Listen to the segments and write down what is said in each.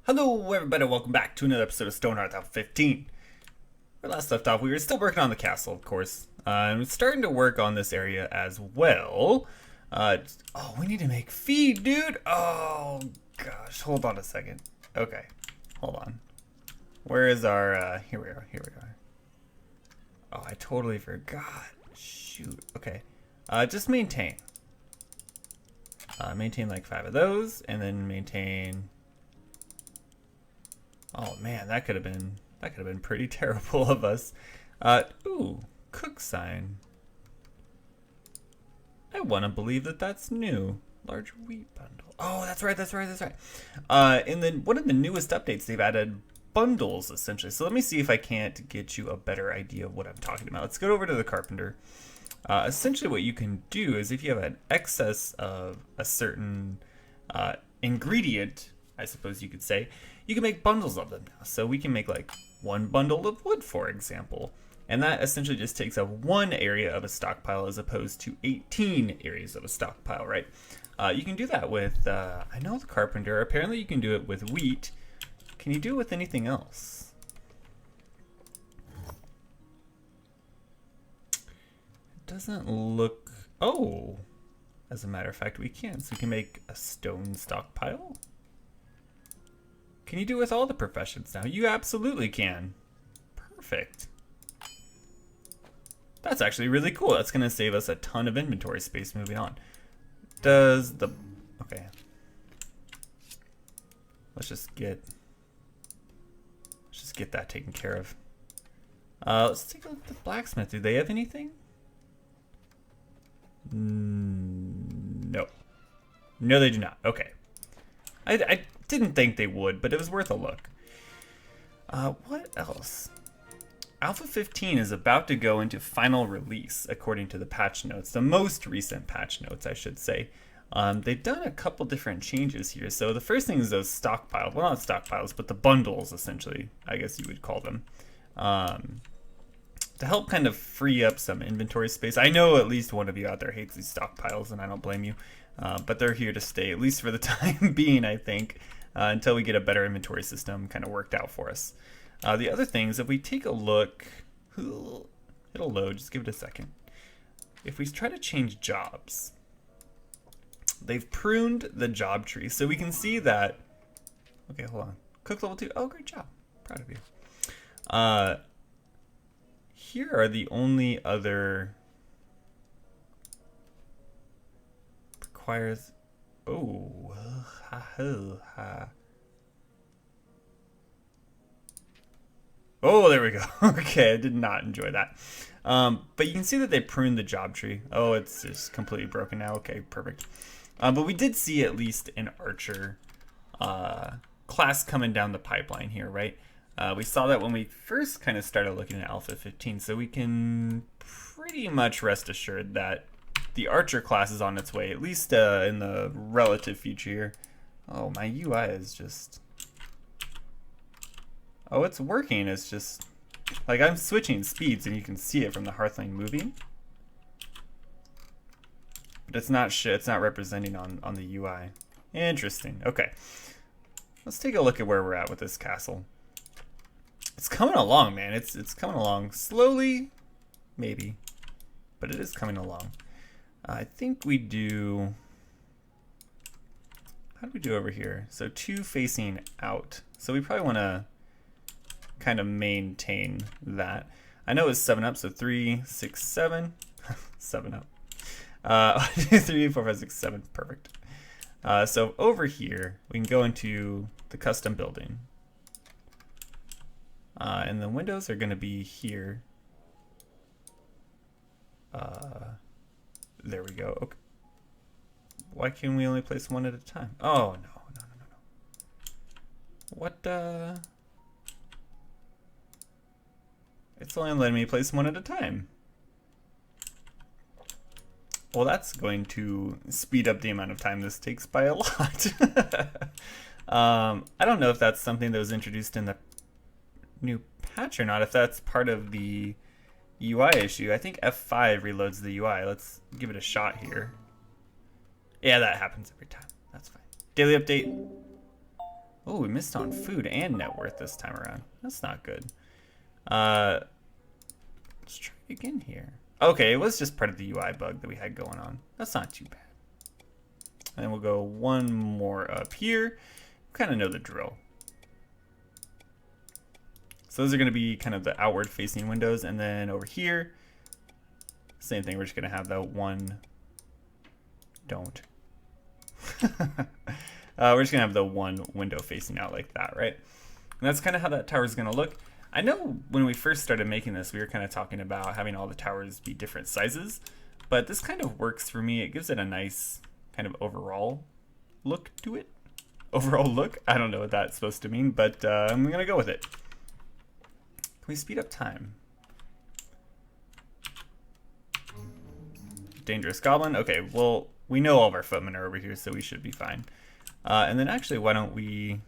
Hello everybody, welcome back to another episode of Stonehearth Alpha 15. Where last left off, we were still working on the castle, of course. And we're starting to work on this area as well. Oh, we need to make feed, dude! Oh, gosh, hold on a second. Okay, hold on. Where is our, here we are. Oh, I totally forgot. Shoot, okay. Just maintain. Maintain like 5 of those, and then maintain... Oh man, that could have been pretty terrible of us. Ooh, cook sign. I want to believe that that's new. Large wheat bundle. Oh, that's right. In one of the newest updates, they've added bundles essentially. So let me see if I can't get you a better idea of what I'm talking about. Let's go over to the carpenter. Essentially, what you can do is if you have an excess of a certain ingredient, I suppose you could say, you can make bundles of them now. So we can make like one bundle of wood, for example. And that essentially just takes up one area of a stockpile as opposed to 18 areas of a stockpile, right? You can do that with, I know the carpenter, apparently you can do it with wheat. Can you do it with anything else? It doesn't look, oh, as a matter of fact, we can. So we can make a stone stockpile. Can you do it with all the professions now? You absolutely can. Perfect. That's actually really cool. That's going to save us a ton of inventory space moving on. Does the... Okay. Let's just get that taken care of. Let's take a look at the blacksmith. Do they have anything? No. No, they do not. Okay. I didn't think they would, but it was worth a look. What else? Alpha 15 is about to go into final release, according to the patch notes. The most recent patch notes, I should say. They've done a couple different changes here. So the first thing is those stockpiles. Well, not stockpiles, but the bundles, essentially, I guess you would call them. To help kind of free up some inventory space. I know at least one of you out there hates these stockpiles, and I don't blame you. But they're here to stay, at least for the time being, I think, until we get a better inventory system kind of worked out for us. The other thing is if we take a look, it'll load, just give it a second. If we try to change jobs, they've pruned the job tree. So we can see that, okay, hold on. Cook level 2, oh, great job. Proud of you. Here are the only other... requires, oh, oh, there we go. Okay, I did not enjoy that. But you can see that they pruned the job tree. Oh, it's just completely broken now. Okay, perfect. But we did see at least an archer class coming down the pipeline here, right? We saw that when we first kind of started looking at Alpha 15, so we can pretty much rest assured that the archer class is on its way, at least in the relative future here. Oh, my UI is just... Oh, it's working. It's just... Like, I'm switching speeds, and you can see it from the Hearthline moving. But it's not representing on the UI. Interesting. Okay. Let's take a look at where we're at with this castle. It's coming along, man. It's coming along. Slowly, maybe. But it is coming along. I think we do... How do we do over here? So 2 facing out. So we probably want to kind of maintain that. I know it's 7 up, so 3, 6, 7. 7 up. 3, 4, 5, 6, 7. Perfect. So over here, we can go into the custom building. And the windows are going to be here. There we go. Okay. Why can we only place one at a time? Oh, no. What, It's only letting me place one at a time. Well, that's going to speed up the amount of time this takes by a lot. I don't know if that's something that was introduced in the new patch or not, if that's part of the UI issue. I think F5 reloads the UI. Let's give it a shot here. Yeah, that happens every time. That's fine. Daily update. Oh, we missed on food and net worth this time around. That's not good. Let's try again here. Okay, it was just part of the UI bug that we had going on. That's not too bad. And then we'll go one more up here. Kind of know the drill. So those are going to be kind of the outward facing windows. And then over here, same thing. We're just going to have that one. Don't. We're just going to have the one window facing out like that, right? And that's kind of how that tower is going to look. I know when we first started making this, we were kind of talking about having all the towers be different sizes, but this kind of works for me. It gives it a nice kind of overall look to it. Overall look? I don't know what that's supposed to mean, but I'm going to go with it. Can we speed up time? Dangerous goblin. Okay, well, we know all of our footmen are over here, so we should be fine. And then actually, why don't we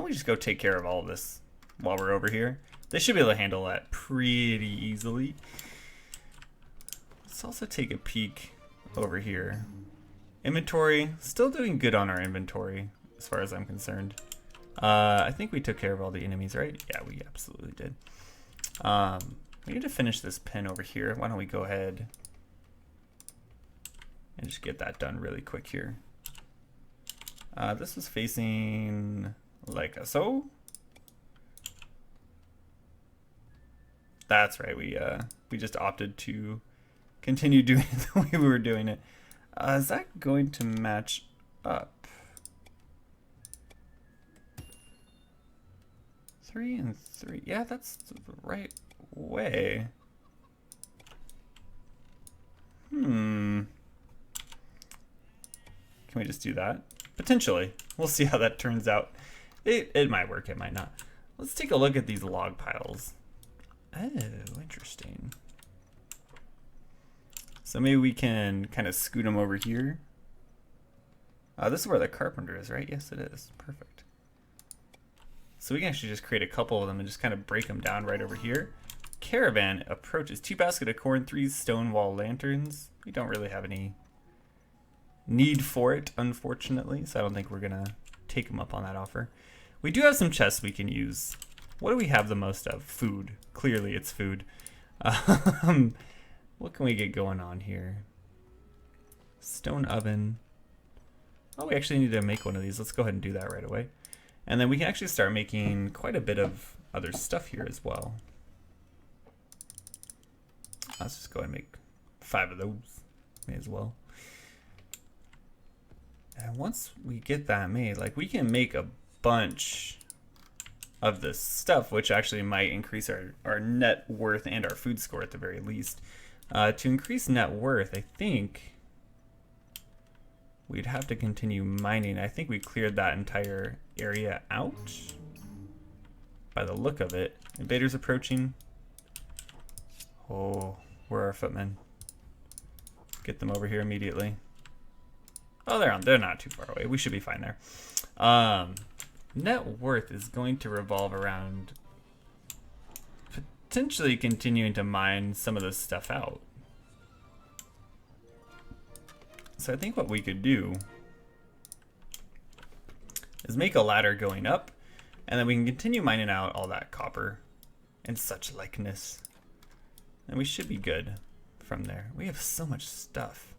just go take care of all of this while we're over here? They should be able to handle that pretty easily. Let's also take a peek over here. Inventory, still doing good on our inventory as far as I'm concerned. I think we took care of all the enemies, right? Yeah, we absolutely did. We need to finish this pin over here. Why don't we go ahead and just get that done really quick here. This is facing like so. That's right. We just opted to continue doing it the way we were doing it. Is that going to match up? 3 and 3. Yeah, that's the right way. Can we just do that? Potentially. We'll see how that turns out. It might work, it might not. Let's take a look at these log piles. Oh, interesting. So maybe we can kind of scoot them over here. This is where the carpenter is, right? Yes, it is. Perfect. So we can actually just create a couple of them and just kind of break them down right over here. Caravan approaches. 2 basket of corn, 3 stone wall lanterns. We don't really have any need for it, unfortunately, so I don't think we're gonna take them up on that offer. We do have some chests we can use. What do we have the most of? Food. Clearly it's food. What can we get going on here? Stone oven. Oh, we actually need to make one of these. Let's go ahead and do that right away. And then we can actually start making quite a bit of other stuff here as well. Let's just go ahead and make 5 of those. May as well. And once we get that made, like, we can make a bunch of this stuff, which actually might increase our net worth and our food score at the very least. To increase net worth, I think we'd have to continue mining. I think we cleared that entire area out by the look of it. Invaders approaching. Oh, where are our footmen? Get them over here immediately. Oh, they're not too far away. We should be fine there. Net worth is going to revolve around potentially continuing to mine some of this stuff out. So I think what we could do is make a ladder going up, and then we can continue mining out all that copper and such likeness. And we should be good from there. We have so much stuff.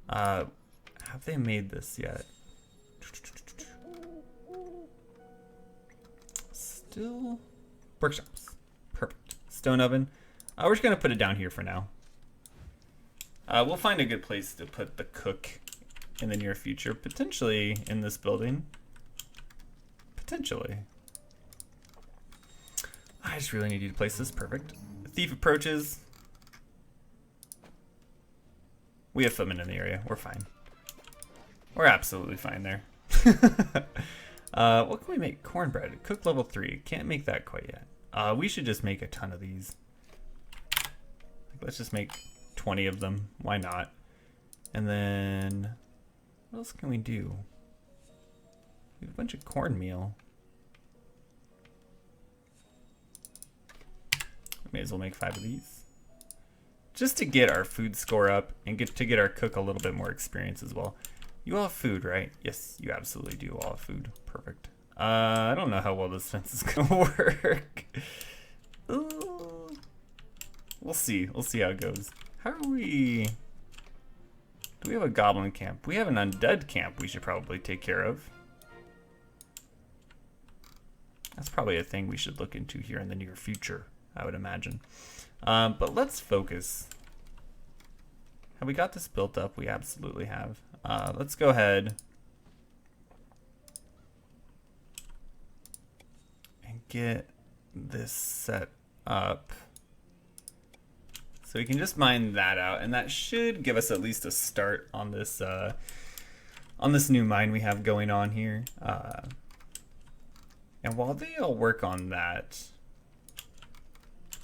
Have they made this yet? Still workshops. Perfect. Stone oven. We're just gonna put it down here for now. We'll find a good place to put the cook in the near future, potentially in this building. Potentially. I just really need you to place this. Perfect. The thief approaches. We have footmen in the area. We're fine. We're absolutely fine there. What can we make? Cornbread. Cook level 3. Can't make that quite yet. We should just make a ton of these. Let's just make 20 of them. Why not? And then what else can we do? We have a bunch of cornmeal. May as well make 5 of these. Just to get our food score up and to get our cook a little bit more experience as well. You all have food, right? Yes, you absolutely do all have food. Perfect. I don't know how well this fence is gonna work. Ooh. We'll see. We'll see how it goes. How are we? Do we have a goblin camp? We have an undead camp we should probably take care of. That's probably a thing we should look into here in the near future, I would imagine. But let's focus. Have we got this built up? We absolutely have. Let's go ahead and get this set up. So we can just mine that out, and that should give us at least a start on this new mine we have going on here. And while they all work on that,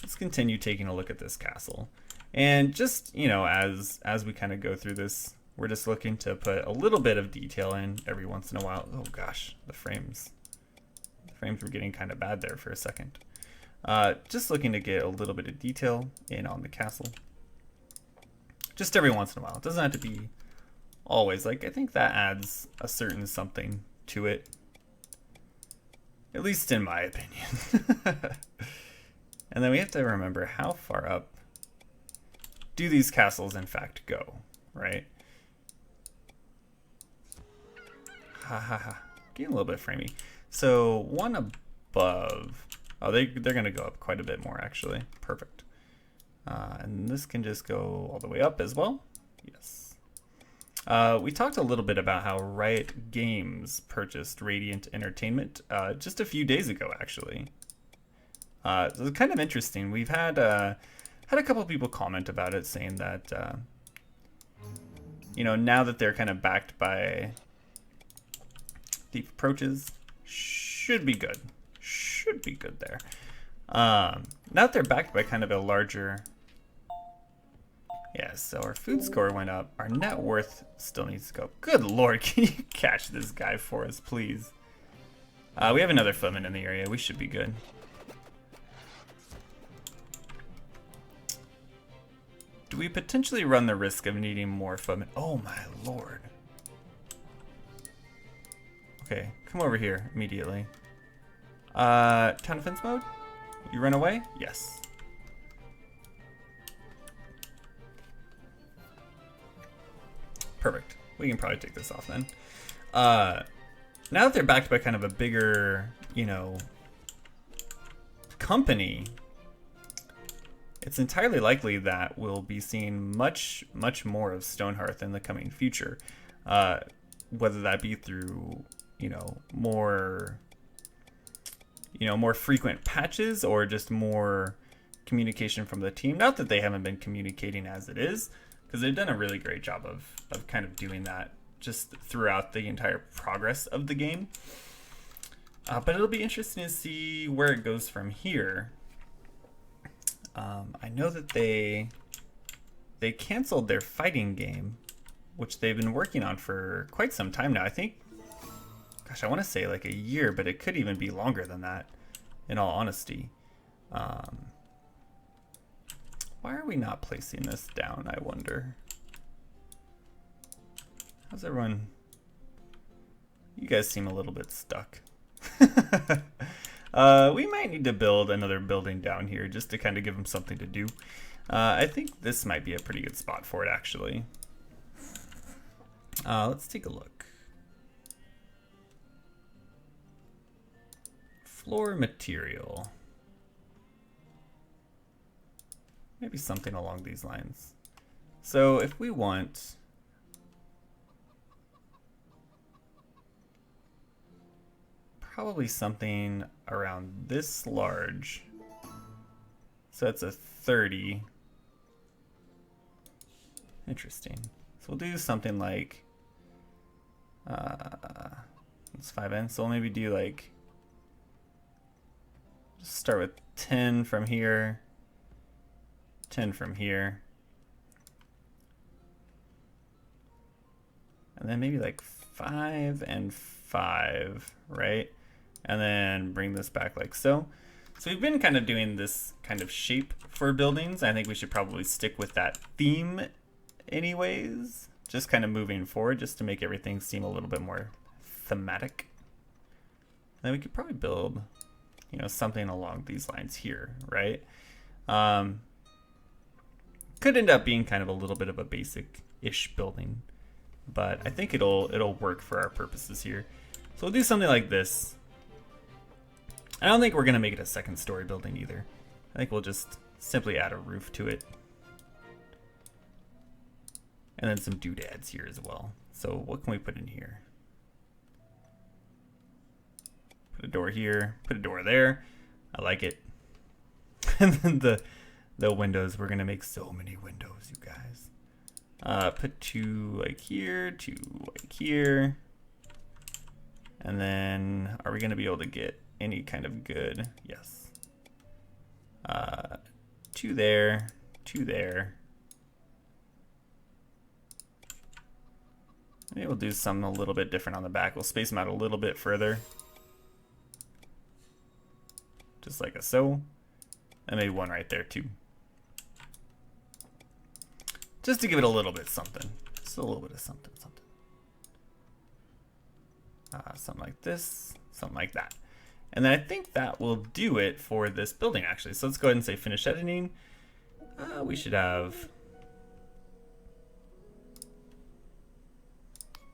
let's continue taking a look at this castle. And just, you know, as we kind of go through this, we're just looking to put a little bit of detail in every once in a while. Oh gosh, the frames were getting kind of bad there for a second. Just looking to get a little bit of detail in on the castle. Just every once in a while. It doesn't have to be always. Like, I think that adds a certain something to it. At least in my opinion. And then we have to remember how far up do these castles in fact go, right? Ha ha ha. Getting a little bit framey. So one above. Oh, they're going to go up quite a bit more, actually. Perfect. And this can just go all the way up as well. Yes. We talked a little bit about how Riot Games purchased Radiant Entertainment just a few days ago, actually. So it's kind of interesting. We've had a couple of people comment about it, saying that, you know, now that they're kind of backed by Deep Approaches, should be good. Should be good there. Now that they're backed by kind of a larger... Yeah, so our food score went up. Our net worth still needs to go. Good lord, can you catch this guy for us, please? We have another footman in the area. We should be good. Do we potentially run the risk of needing more footmen? Oh my lord. Okay, come over here immediately. Town defense mode? You run away? Yes. Perfect. We can probably take this off then. Now that they're backed by kind of a bigger, you know, company, it's entirely likely that we'll be seeing much more of Stonehearth in the coming future. Whether that be through, you know, more frequent patches or just more communication from the team. Not that they haven't been communicating as it is, because they've done a really great job of kind of doing that just throughout the entire progress of the game. But it'll be interesting to see where it goes from here. I know that they canceled their fighting game, which they've been working on for quite some time now. I think, gosh, I want to say like a year, but it could even be longer than that, in all honesty. Why are we not placing this down, I wonder? How's everyone? You guys seem a little bit stuck. We might need to build another building down here just to kind of give them something to do. I think this might be a pretty good spot for it, actually. Let's take a look. Floor material. Maybe something along these lines. So if we want... probably something around this large. So that's a 30. Interesting. So we'll do something like... it's 5N, so we'll maybe do like... just start with 10 from here. 10 from here. And then maybe like 5 and 5, right? And then bring this back like so. So we've been kind of doing this kind of shape for buildings. I think we should probably stick with that theme anyways. just kind of moving forward, just to make everything seem a little bit more thematic. Then we could probably build, you know, something along these lines here, right? Could end up being kind of a little bit of a basic-ish building, but I think it'll work for our purposes here. So we'll do something like this. I don't think we're gonna make it a second story building either. I think we'll just simply add a roof to it. And then some doodads here as well. So what can we put in here? Put a door here, put a door there. I like it. And then the windows, we're gonna make so many windows, you guys. Put two like here, two like here. And then are we gonna be able to get any kind of good? Yes. Two there, two there. Maybe we'll do something a little bit different on the back. We'll space them out a little bit further. Just like so. And maybe one right there too. Just to give it a little bit something. Just a little bit of something. Something like this, something like that. And then I think that will do it for this building actually. So let's go ahead and say finish editing. We should have...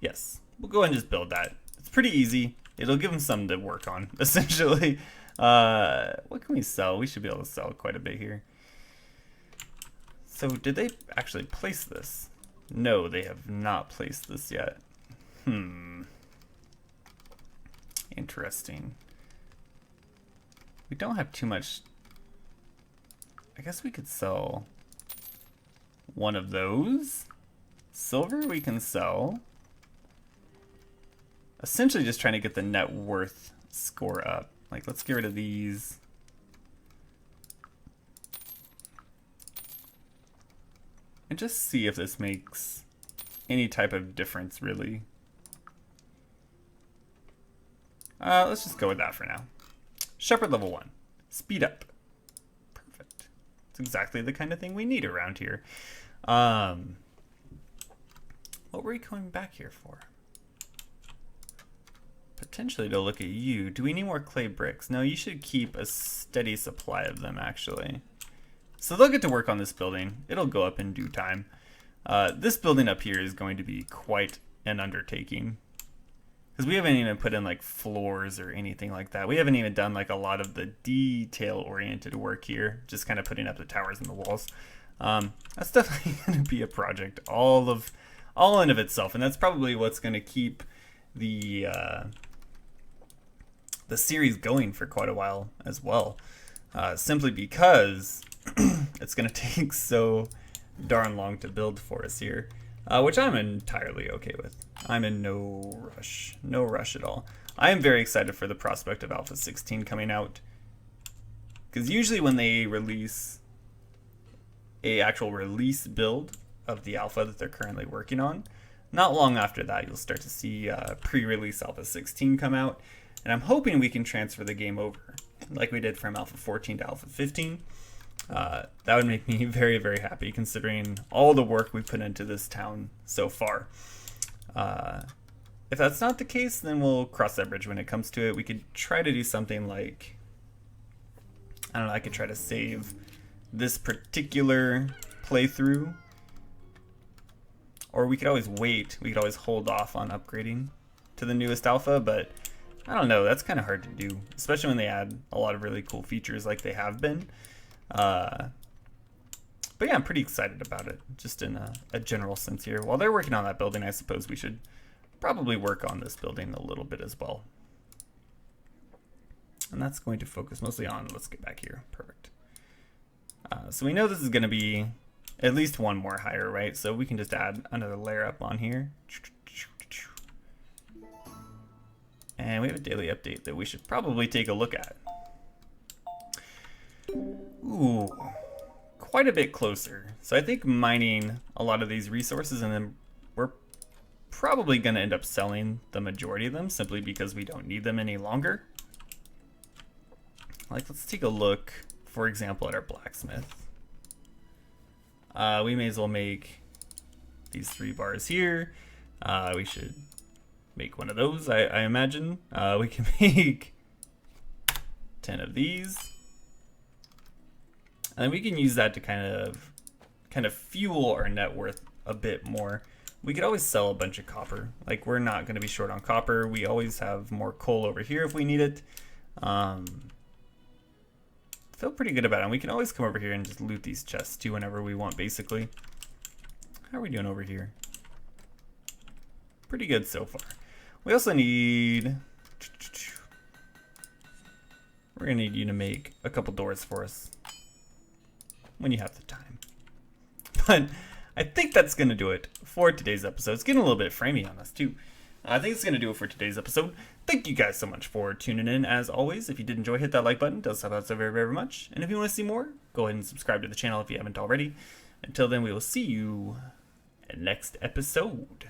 Yes, we'll go ahead and just build that. It's pretty easy. It'll give them something to work on, essentially. What can we sell? We should be able to sell quite a bit here. So did they actually place this? No, they have not placed this yet. Interesting. We don't have too much. I guess we could sell one of those. Silver we can sell. Essentially just trying to get the net worth score up. Like, let's get rid of these. And just see if this makes any type of difference, really. Let's just go with that for now. Shepherd level 1. Speed up. Perfect. It's exactly the kind of thing we need around here. What were we coming back here for? Potentially to look at you. Do we need more clay bricks? No, you should keep a steady supply of them, actually. So they'll get to work on this building. It'll go up in due time. This building up here is going to be quite an undertaking. Because we haven't even put in like floors or anything like that. We haven't even done like a lot of the detail-oriented work here. Just kind of putting up the towers and the walls. That's definitely going to be a project all in of itself. And that's probably what's going to keep the series going for quite a while as well. Simply because it's going to take so darn long to build for us here. Which I'm entirely okay with. I'm in no rush at all. I am very excited for the prospect of Alpha 16 coming out. Because usually when they release a actual release build of the alpha that they're currently working on, not long after that you'll start to see pre-release Alpha 16 come out. And I'm hoping we can transfer the game over like we did from Alpha 14 to Alpha 15. That would make me very, very happy considering all the work we've put into this town so far. If that's not the case, then we'll cross that bridge when it comes to it. We could try to do something like, I don't know, I could try to save this particular playthrough. Or we could always wait. We could always hold off on upgrading to the newest alpha, but I don't know. That's kind of hard to do, especially when they add a lot of really cool features like they have been. But yeah, I'm pretty excited about it, just in a general sense here. While they're working on that building, I suppose we should probably work on this building a little bit as well. And that's going to focus mostly on, let's get back here, perfect. So we know this is going to be at least one more higher, right? So we can just add another layer up on here. And we have a daily update that we should probably take a look at. Ooh, quite a bit closer. So I think mining a lot of these resources, and then we're probably going to end up selling the majority of them simply because we don't need them any longer. Like, let's take a look, for example, at our blacksmith. We may as well make these 3 bars here. We should make one of those, I imagine. We can make 10 of these. And then we can use that to kind of fuel our net worth a bit more. We could always sell a bunch of copper. Like, we're not going to be short on copper. We always have more coal over here if we need it. Feel pretty good about it. And we can always come over here and just loot these chests too whenever we want, basically. How are we doing over here? Pretty good so far. We also need... We're going to need you to make a couple doors for us when you have the time. But I think that's going to do it for today's episode. It's getting a little bit framey on us too. I think it's going to do it for today's episode. Thank you guys so much for tuning in. As always, if you did enjoy, hit that like button. It does help out so very, very much. And if you want to see more, go ahead and subscribe to the channel if you haven't already. Until then, we will see you in next episode.